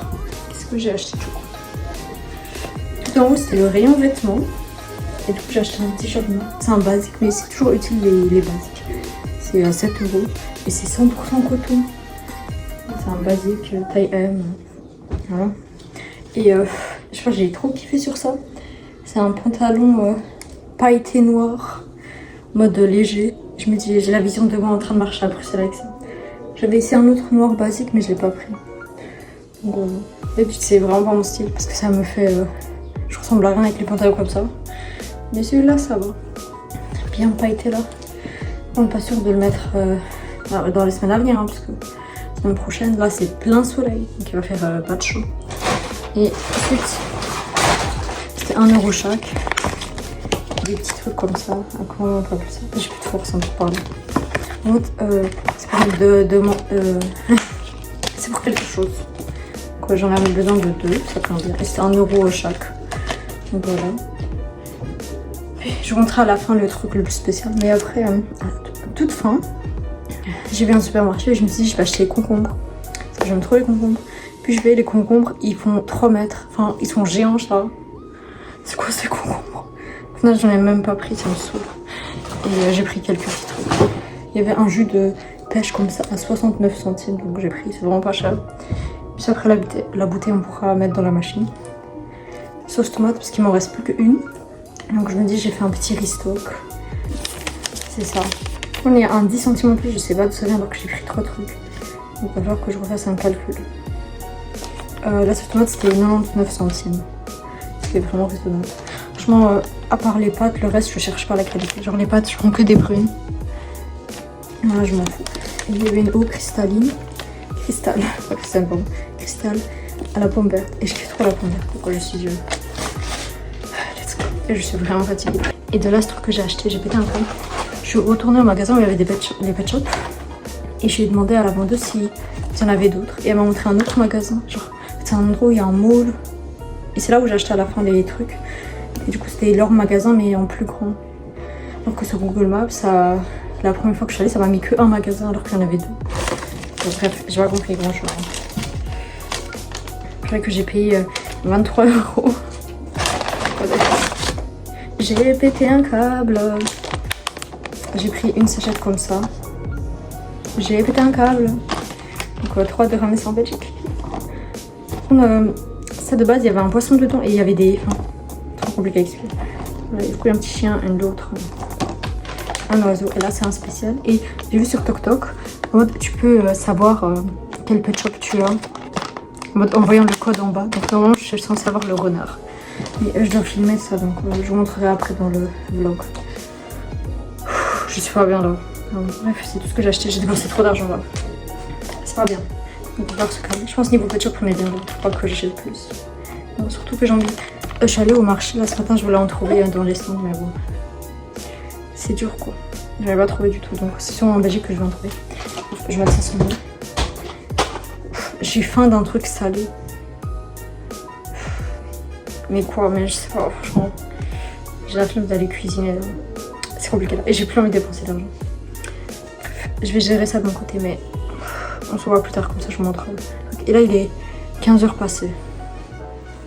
Qu'est-ce que j'ai acheté du coup? Tout en haut c'était le rayon vêtements. Et du coup j'ai acheté un t-shirt. C'est un basique, mais c'est toujours utile les basiques. C'est à 7 € et c'est 100% coton. C'est un basique taille M. Voilà. Et je crois que j'ai trop kiffé sur ça. C'est un pantalon pailleté noir, mode léger. Je me dis, j'ai la vision de moi en train de marcher à Bruxelles avec ça. J'avais essayé un autre noir basique, mais je l'ai pas pris. Donc d'habitude c'est vraiment pas mon style parce que ça me fait... je ressemble à rien avec les pantalons comme ça. Mais celui-là ça va. Bien pailleté là. On n'est pas sûr de le mettre dans les semaines à venir, hein, parce que la semaine prochaine là c'est plein soleil. Donc il va faire pas de chaud. Et ensuite, c'était 1 € chaque. Des petits trucs comme ça. Comment on peut appeler ça? J'ai plus de force pour parler. En fait, c'est pour c'est pour quelque chose. J'en avais besoin de 2, ça tombe bien. Et c'était 1 € chaque. Donc voilà. Je vous montrerai à la fin le truc le plus spécial. Mais après, à toute fin, j'ai vu un supermarché et je me suis dit je vais acheter les concombres. Parce que j'aime trop les concombres. Puis je vais, les concombres, ils font 3 mètres. Enfin, ils sont géants, ça. C'est quoi ces concombres? Au final, j'en ai même pas pris, ça me saoule. Et j'ai pris quelques petits trucs. Il y avait un jus de pêche comme ça à 69 centimes. Donc j'ai pris, c'est vraiment pas cher. Puis après la bouteille, on pourra mettre dans la machine. Sauce tomate, parce qu'il m'en reste plus qu'une. Donc je me dis, j'ai fait un petit restock. C'est ça. On est à un 10 centimes en plus, je sais pas d'où ça vient, alors que j'ai pris 3 trucs. Donc il va falloir que je refasse un calcul. La sauce tomate c'était 99 centimes. C'était vraiment raisonnable. Franchement, à part les pâtes, le reste je cherche pas la qualité. Genre les pâtes, je prends que des brunes. Voilà, je m'en fous. Et il y avait une eau cristalline. Cristal, pas cristal, pardon. Cristal à la pomme verte. Et je kiffe trop la pomme verte. Pourquoi je suis let's go. Et je suis vraiment fatiguée. Et de là, ce truc que j'ai acheté, j'ai pété un câble. Je suis retournée au magasin où il y avait des pet shops. Et je lui ai demandé à la vendeuse s'il y en avait d'autres. Et elle m'a montré un autre magasin. Genre, c'est un endroit où il y a un mall. Et c'est là où j'ai acheté à la fin les trucs. Et du coup, c'était leur magasin, mais en plus grand. Alors que sur Google Maps, ça, la première fois que je suis allée, ça m'a mis que un magasin alors qu'il y en avait 2. Donc, bref, j'ai pas compris grand chose. Je crois que j'ai payé 23 €. J'ai pété un câble. J'ai pris une sachette comme ça. J'ai pété un câble. Donc 3 € ramener ça en Belgique. Ça de base il y avait un poisson dedans et il y avait des... Enfin, trop compliqué à expliquer. Voilà, du coup il y a un petit chien et l'autre un oiseau. Et là c'est un spécial. Et j'ai vu sur TokTok, en mode tu peux savoir quel pet shop tu as. En mode en voyant le code en bas. Donc normalement je suis censée avoir le renard. Mais je dois filmer ça, donc je vous montrerai après dans le vlog. Je suis pas bien là. Bref, c'est tout ce que j'ai acheté. J'ai dépensé trop d'argent là. C'est pas bien. Donc, je pense niveau pet shop on est bien là. Je crois que j'ai le plus. Bon, surtout que j'ai envie. Je suis allée au marché là ce matin, je voulais en trouver dans les stands, mais bon. C'est dur quoi. Je n'avais pas trouvé du tout, donc c'est sûrement en Belgique que je vais en trouver. Je vais mettre ça sur moi. J'ai faim d'un truc salé. Mais quoi, mais je sais pas, franchement. J'ai la flemme d'aller cuisiner là. C'est compliqué là. Et j'ai plus envie de dépenser d'argent. Je vais gérer ça de mon côté, mais on se voit plus tard, comme ça je vous montre. Et là il est 15h passées.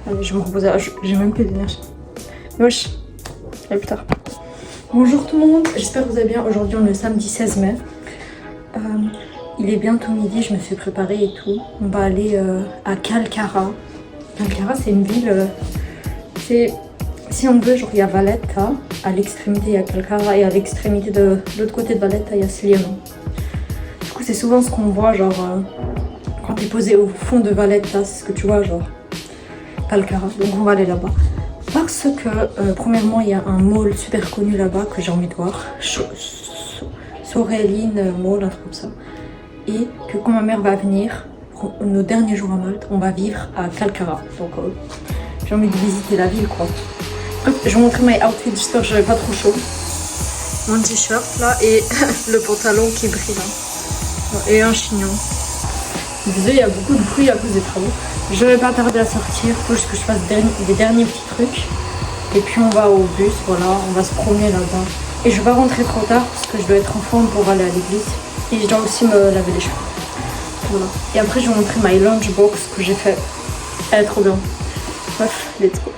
Allez, je vais me reposer. J'ai même plus d'énergie. Wesh. Allez, plus tard. Bonjour tout le monde, j'espère que vous allez bien. Aujourd'hui on est le samedi 16 mai. Il est bientôt midi, je me suis préparée et tout. On va aller à Calcara. Calcara c'est une ville... si on veut, genre il y a Valletta, à l'extrémité il y a Calcara et à l'extrémité de l'autre côté de Valletta il y a Sliema. Du coup c'est souvent ce qu'on voit genre quand tu es posé au fond de Valletta, c'est ce que tu vois genre Calcara. Donc on va aller là-bas. Parce que premièrement il y a un mall super connu là-bas que j'ai envie de voir. Soreline Mall, un truc comme ça. Et que quand ma mère va venir, nos derniers jours à Malte, on va vivre à Calcara. Donc j'ai envie de visiter la ville quoi. Je vais vous montrer mes outfits, j'espère que j'avais pas trop chaud. Mon t-shirt là et le pantalon qui brille là. Et un chignon. Désolé, il y a beaucoup de bruit à cause des travaux. Je vais pas tarder à sortir, faut juste que je fasse des derniers petits trucs. Et puis on va au bus, voilà, on va se promener là-bas. Et je vais pas rentrer trop tard parce que je dois être en forme pour aller à l'église. Et je dois aussi me laver les cheveux. Voilà. Et après je vais vous montrer ma lunchbox que j'ai fait. Elle est trop bien. Bref, let's go.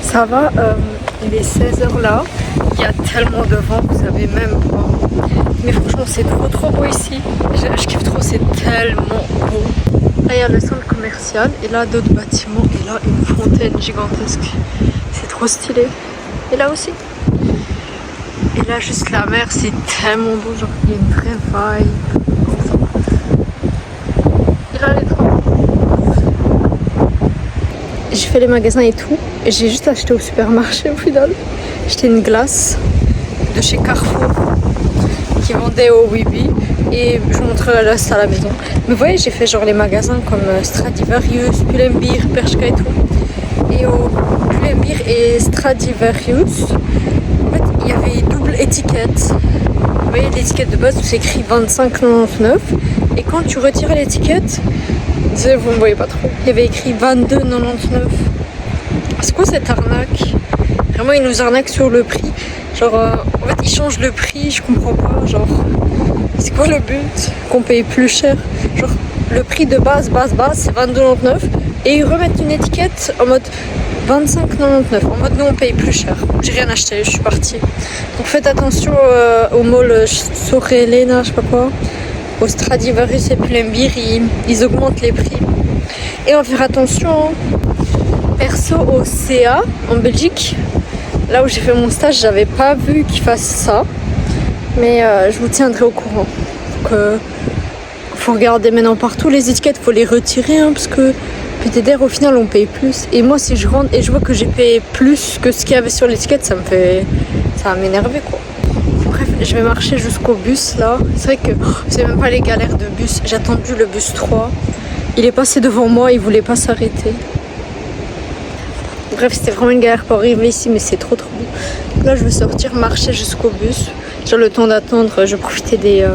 Ça va, il est 16h là, il y a tellement de vent, vous savez même pas. Mais franchement c'est trop beau ici, je kiffe trop, c'est tellement beau. Là il y a le centre commercial et là d'autres bâtiments et là une fontaine gigantesque. C'est trop stylé. Et là aussi. Et là juste la mer, c'est tellement beau, genre il y a une vraie vibe. Et là les travaux. J'ai fait les magasins et tout. J'ai juste acheté au supermarché au final. J'ai acheté une glace de chez Carrefour qui vendait au Wibi et je vous montrerai le reste à la maison. Mais vous voyez, j'ai fait genre les magasins comme Stradivarius, Pull&Bear, Bershka et tout. Et au Pull&Bear et Stradivarius, en fait, il y avait double étiquette. Vous voyez l'étiquette de base où c'est écrit 25,99 et quand tu retires l'étiquette, vous ne voyez pas trop, il y avait écrit 22,99. C'est quoi cette arnaque? Vraiment, ils nous arnaquent sur le prix. Genre, en fait, ils changent le prix, je comprends pas. Genre, c'est quoi le but? Qu'on paye plus cher? Genre, le prix de base, c'est 22,99 et ils remettent une étiquette en mode 25,99. En mode, nous, on paye plus cher. J'ai rien acheté, je suis partie. Donc, faites attention au mall Sorelena, je sais pas quoi. Au Stradivarius et Pull&Bear, ils augmentent les prix. Et on va faire attention. Perso, au CA, en Belgique, là où j'ai fait mon stage, j'avais pas vu qu'ils fassent ça. Mais je vous tiendrai au courant. Donc, faut regarder maintenant partout les étiquettes, faut les retirer hein, parce que PTDR au final on paye plus. Et moi si je rentre et je vois que j'ai payé plus que ce qu'il y avait sur l'étiquette, ça va m'énerver quoi. Bref, je vais marcher jusqu'au bus là. C'est vrai que c'est même pas les galères de bus. J'ai attendu le bus 3. Il est passé devant moi, il voulait pas s'arrêter. Bref, c'était vraiment une galère pour arriver ici, mais c'est trop beau. Là, je vais sortir, marcher jusqu'au bus. J'ai le temps d'attendre, je vais profiter des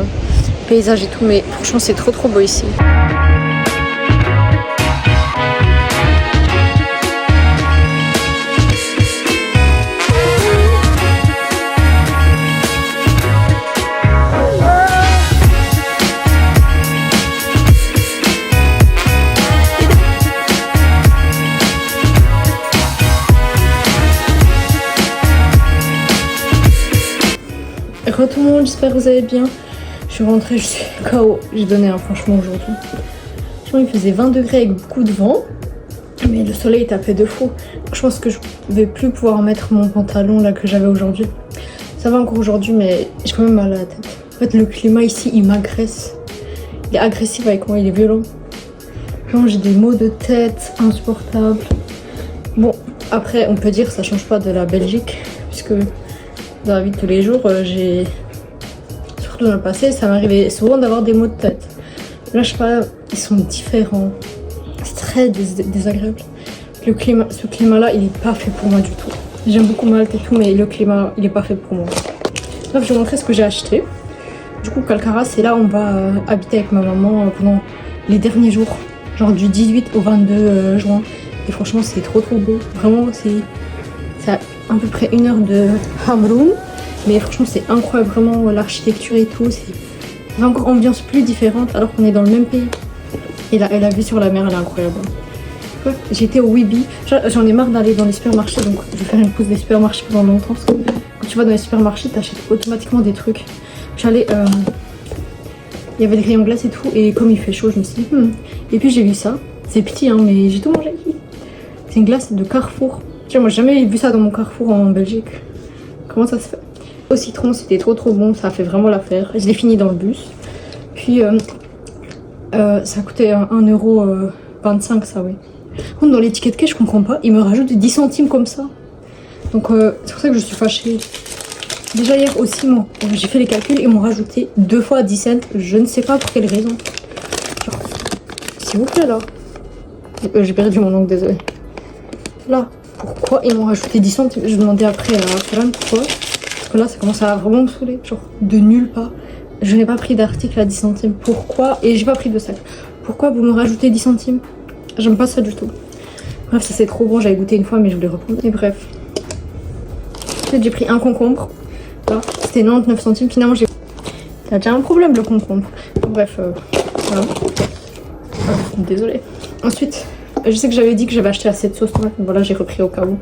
paysages et tout, mais franchement, c'est trop beau ici. Re tout le monde, j'espère que vous allez bien. Je suis rentrée, je suis KO. J'ai donné un franchement aujourd'hui. Franchement, il faisait 20 degrés avec beaucoup de vent. Mais le soleil tapait de fou. Je pense que je vais plus pouvoir mettre mon pantalon là que j'avais aujourd'hui. Ça va encore aujourd'hui, mais j'ai quand même mal à la tête. En fait, le climat ici, il m'agresse. Il est agressif avec moi, il est violent. Genre, j'ai des maux de tête insupportables. Bon, après, on peut dire que ça change pas de la Belgique, puisque dans la vie de tous les jours, surtout dans le passé, ça m'arrivait souvent d'avoir des maux de tête. Là, je sais pas, ils sont différents. C'est très désagréable. Ce climat-là, il est pas fait pour moi du tout. J'aime beaucoup Malte et tout, mais le climat, il est pas fait pour moi. Bref, je vais vous montrer ce que j'ai acheté. Du coup, Calcara, c'est là où on va habiter avec ma maman pendant les derniers jours. Genre du 18 au 22 juin. Et franchement, c'est trop beau. Vraiment, c'est à peu près 1 heure de Hamroun. Mais franchement, c'est incroyable. Vraiment, l'architecture et tout. C'est encore ambiance plus différente alors qu'on est dans le même pays. Et la vue sur la mer, elle est incroyable. Ouais, j'étais au Wibi. J'en ai marre d'aller dans les supermarchés. Donc, je vais faire une pause des supermarchés pendant longtemps. Parce que quand tu vas dans les supermarchés, t'achètes automatiquement des trucs. J'allais... il y avait des rayons glace et tout. Et comme il fait chaud, je me suis dit... Et puis, j'ai vu ça. C'est petit, hein, mais j'ai tout mangé. C'est une glace de Carrefour. Tiens, moi j'ai jamais vu ça dans mon Carrefour en Belgique. Comment ça se fait? Au citron, c'était trop bon, ça a fait vraiment l'affaire. Je l'ai fini dans le bus. Puis ça coûtait 1,25€ ça, oui. Dans l'étiquette que je comprends pas, ils me rajoutent 10 centimes comme ça. Donc c'est pour ça que je suis fâchée. Déjà hier aussi, moi, j'ai fait les calculs, ils m'ont rajouté 2 fois 10 cents. Je ne sais pas pour quelle raison. Genre, s'il vous plaît là. J'ai perdu mon ongle, désolé. Là, pourquoi ils m'ont rajouté 10 centimes? Je demandais après à Ferran pourquoi. Parce que là, ça commence à vraiment me saouler. Genre, de nulle part. Je n'ai pas pris d'article à 10 centimes. Pourquoi? Et j'ai pas pris de sac. Pourquoi vous me rajoutez 10 centimes? J'aime pas ça du tout. Bref, ça c'est trop bon. J'avais goûté une fois, mais je voulais reprendre. Et bref. Ensuite, j'ai pris un concombre. Là, c'était 99 centimes. Finalement, j'ai... Ça a déjà un problème, le concombre. Bref, voilà. Désolée. Ensuite... Je sais que j'avais dit que j'avais acheté assez de sauce tomate, mais voilà, j'ai repris au cas où.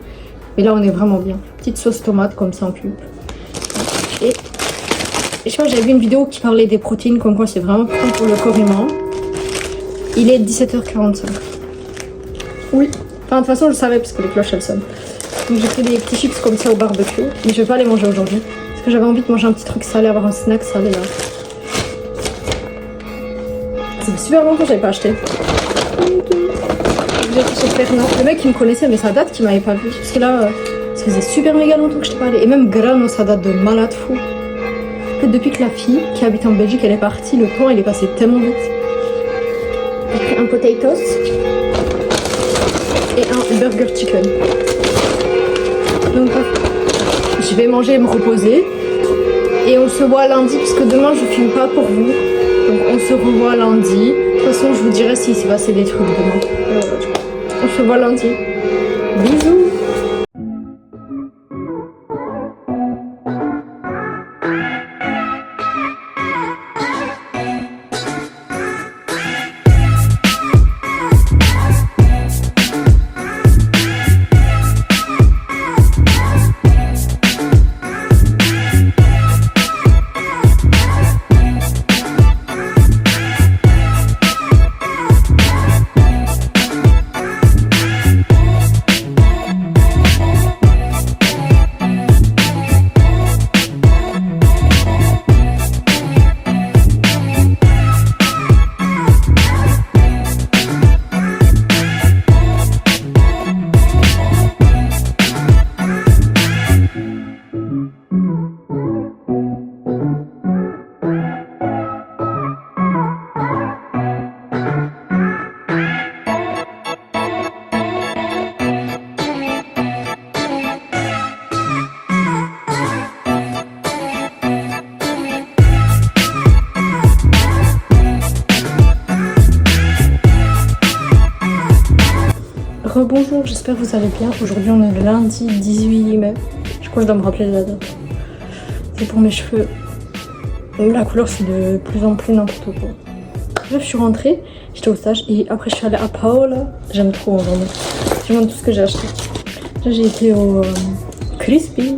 Mais là, on est vraiment bien. Petite sauce tomate comme ça en cube. Et je sais pas, j'avais vu une vidéo qui parlait des protéines, comme quoi c'est vraiment bon pour le corps humain. Il est 17h45. Oui. Enfin, de toute façon, je le savais parce que les cloches, elles sonnent. Donc, j'ai pris des petits chips comme ça au barbecue. Mais je vais pas les manger aujourd'hui. Parce que j'avais envie de manger un petit truc salé, avoir un snack salé là. Ça fait super longtemps que j'avais pas acheté. vous êtes sur Fernand. Le mec, il me connaissait, mais ça date qu'il m'avait pas vu. Parce que là, ça faisait super méga longtemps que je t'ai parlé. Et même Grano, ça date de malade fou. En fait, depuis que la fille qui habite en Belgique, elle est partie, le temps, il est passé tellement vite. J'ai pris un potatoes et un burger chicken. Donc, je vais manger et me reposer. Et on se voit lundi, parce que demain, je filme pas pour vous. Donc, on se revoit lundi. De toute façon, je vous dirai s'il s'est passé des trucs demain. On se voit lundi. Bisous. Rebonjour, j'espère que vous allez bien. Aujourd'hui on est le lundi 18 mai. Je crois que je dois me rappeler de la date. C'est pour mes cheveux. La couleur c'est de plus en plus n'importe quoi. Bref, je suis rentrée, j'étais au stage et après je suis allée à Paola. J'aime trop en journée. Je montre tout ce que j'ai acheté. Là j'ai été au Crispy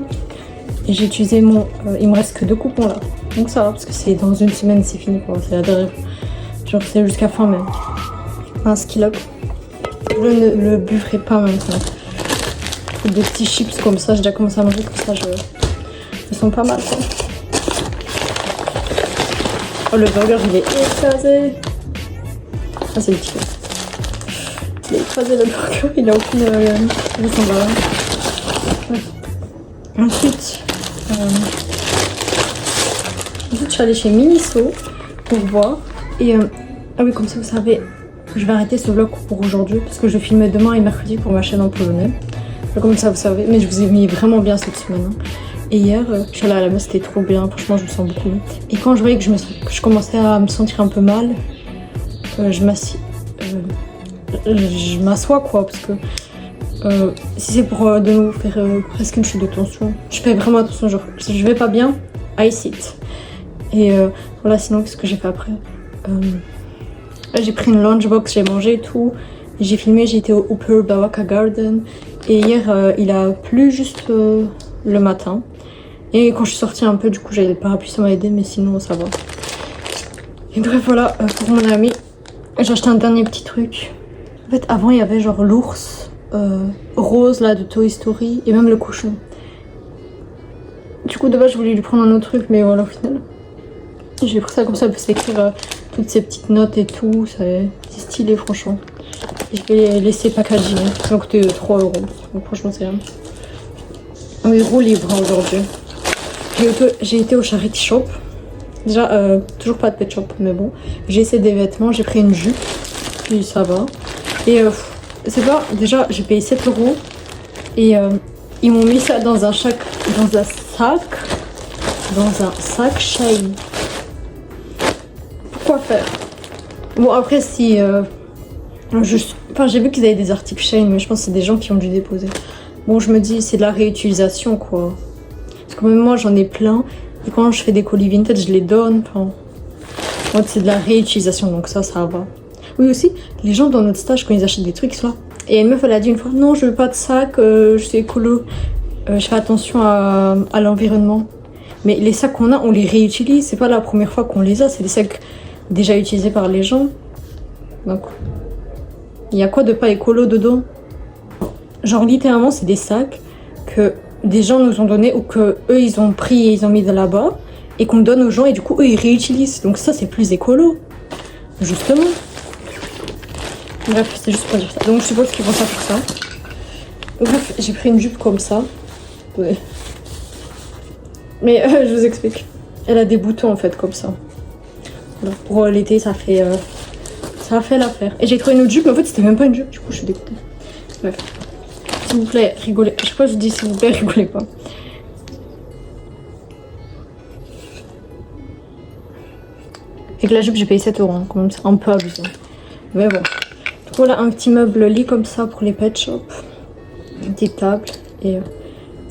et j'ai utilisé mon... il me reste que 2 coupons là. Donc ça va parce que c'est dans une semaine c'est fini quoi. C'est la dernière. Genre c'est jusqu'à fin mai. Un skill up. Je ne le buverai pas maintenant. Des petits chips comme ça, j'ai déjà commencé à manger comme ça, ils sont pas mal quoi. Oh le burger il est écrasé. Ah c'est le petit. Il est écrasé le burger, il a aucune ressemblance. Ouais. Ensuite, je suis allée chez Miniso pour voir. Et ah oui comme ça vous savez. Je vais arrêter ce vlog pour aujourd'hui parce que je filme demain et mercredi pour ma chaîne en polonais. Comme ça vous savez, mais je vous ai mis vraiment bien cette semaine. Hein. Et hier, je suis allée à la messe, c'était trop bien, franchement je me sens beaucoup mieux. Et quand je voyais que je commençais à me sentir un peu mal, je m'assois quoi, parce que si c'est pour de nouveau faire presque une chute de tension, je fais vraiment attention, genre si je vais pas bien, I sit. Et voilà, sinon qu'est-ce que j'ai fait après j'ai pris une lunchbox, j'ai mangé et tout. J'ai filmé, j'ai été au Upper Bawaka Garden. Et hier, il a plu juste le matin. Et quand je suis sortie un peu, du coup, j'avais le parapluie, ça m'a aidé, mais sinon, ça va. Et bref, voilà, pour mon ami, j'ai acheté un dernier petit truc. En fait, avant, il y avait genre l'ours rose, là, de Toy Story, et même le cochon. Du coup, de base, je voulais lui prendre un autre truc, mais voilà, au final. J'ai pris ça comme ça, elle peut s'écrire toutes ces petites notes et tout, c'est stylé franchement. Et je vais les laisser packager, ça m'a coûté 3 €, donc franchement c'est rien. On est roue libre aujourd'hui. J'ai été au charity shop, déjà toujours pas de pet shop mais bon. J'ai essayé des vêtements, j'ai pris une jupe, puis ça va. Et c'est pas, déjà j'ai payé 7 € et ils m'ont mis ça dans un sac Shein. Quoi faire? Bon après si enfin j'ai vu qu'ils avaient des articles Shein mais je pense que c'est des gens qui ont dû déposer. Bon je me dis c'est de la réutilisation quoi. Parce que même moi j'en ai plein et quand je fais des colis vintage je les donne. Enfin, moi c'est de la réutilisation donc ça va. Oui aussi les gens dans notre stage quand ils achètent des trucs ils sont là. Et une meuf elle a dit une fois non je veux pas de sac, je suis écolo, je fais attention à l'environnement. Mais les sacs qu'on a on les réutilise, c'est pas la première fois qu'on les a, c'est des sacs déjà utilisé par les gens. Donc il y a quoi de pas écolo dedans? Genre littéralement c'est des sacs que des gens nous ont donnés ou que eux ils ont pris et ils ont mis de là-bas et qu'on donne aux gens et du coup eux ils réutilisent. Donc ça c'est plus écolo. Justement. Bref, c'est juste pour dire ça. Donc je suppose qu'ils vont faire ça. Bref, j'ai pris une jupe comme ça. Ouais. Mais je vous explique. Elle a des boutons en fait comme ça. Alors, pour l'été, ça fait l'affaire. Et j'ai trouvé une autre jupe, mais en fait c'était même pas une jupe, du coup je suis dégoûtée. Bref. S'il vous plaît, rigolez. Je sais pas, je dis s'il vous plaît, rigolez pas. Et que la jupe, j'ai payé 7 €, hein, quand même, c'est un peu abusé. Mais bon. Du coup, là, un petit meuble lit comme ça pour les pet shops. Une petite table et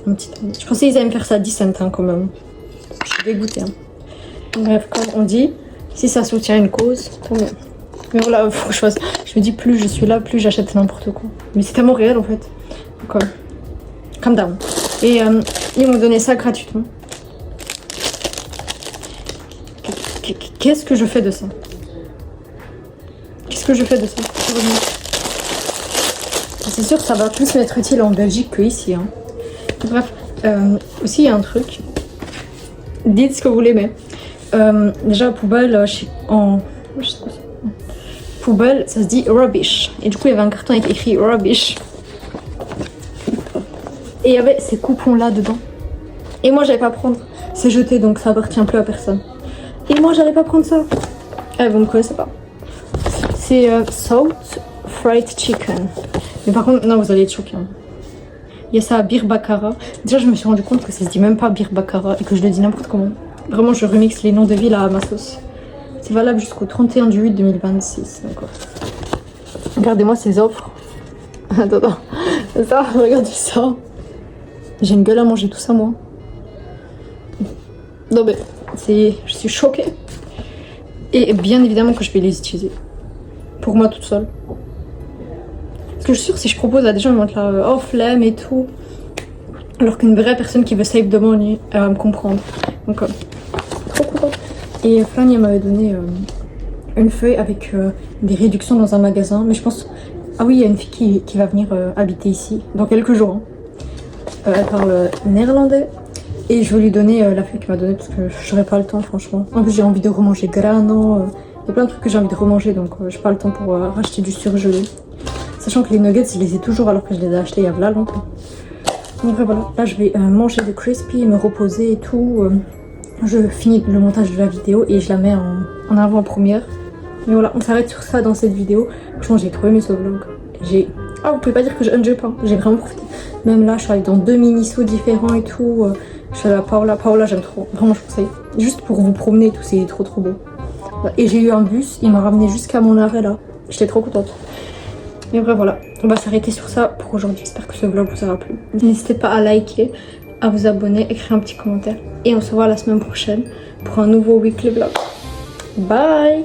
un petit table. Je pensais qu'ils allaient me faire ça à 10 cents hein, quand même. Je suis dégoûtée. Hein. Bref, comme on dit, si ça soutient une cause, tant mieux. Mais voilà, faut que je fasse. Je me dis, plus je suis là, plus j'achète n'importe quoi. Mais c'est tellement réel en fait. Donc, calm down. Et ils m'ont donné ça gratuitement. Qu'est-ce que je fais de ça? Qu'est-ce que je fais de ça? C'est sûr que ça va plus m'être utile en Belgique qu'ici. Hein. Bref, aussi il y a un truc. Dites ce que vous voulez, mais déjà poubelle, poubelle, ça se dit rubbish. Et du coup, il y avait un carton avec écrit rubbish. Et il y avait ces coupons là dedans. Et moi, j'allais pas prendre. C'est jeté, donc ça appartient plus à personne. Et moi, j'allais pas prendre ça. Vous me connaissez pas. C'est salt fried chicken. Mais par contre, non, vous allez être choqués. Hein. Il y a ça à Bir Bakara. Déjà, je me suis rendu compte que ça se dit même pas Bir Bakara et que je le dis n'importe comment. Vraiment, je remixe les noms de villes à ma sauce. C'est valable jusqu'au 31/8/2026. D'accord. Regardez-moi ces offres. Attends. Ça, regardez ça. J'ai une gueule à manger tout ça, moi. Non, mais je suis choquée. Et bien évidemment que je vais les utiliser. Pour moi toute seule. Parce que je suis sûre, si je propose à des gens, ils vont être là, oh flemme et tout. Alors qu'une vraie personne qui veut save de money, elle va me comprendre. Donc, trop contente. Et Fanny m'avait donné une feuille avec des réductions dans un magasin. Mais je pense. Ah oui, il y a une fille qui va venir habiter ici dans quelques jours. Hein. Elle parle néerlandais. Et je vais lui donner la feuille qu'elle m'a donnée parce que j'aurais pas le temps, franchement. En plus, j'ai envie de remanger grano. Il y a plein de trucs que j'ai envie de remanger, donc j'ai pas le temps pour racheter du surgelé. Sachant que les nuggets, je les ai toujours alors que je les ai achetés il y a là longtemps. Donc voilà, là je vais manger de crispy, me reposer et tout. Je finis le montage de la vidéo et je la mets en avant-première. Mais voilà, on s'arrête sur ça dans cette vidéo. Franchement, j'ai trop aimé ce vlog. Ah, vous pouvez pas dire que je enjoy pas, j'ai vraiment profité. Même là, je suis allée dans 2 mini-sauts différents et tout. Je suis allée à Paola. Paola, j'aime trop. Vraiment, je conseille. Juste pour vous promener et tout, c'est trop trop beau. Et j'ai eu un bus, il m'a ramené jusqu'à mon arrêt là. J'étais trop contente. Et après voilà, on va s'arrêter sur ça pour aujourd'hui. J'espère que ce vlog vous aura plu. N'hésitez pas à liker, à vous abonner, écrire un petit commentaire. Et on se voit la semaine prochaine pour un nouveau weekly vlog. Bye!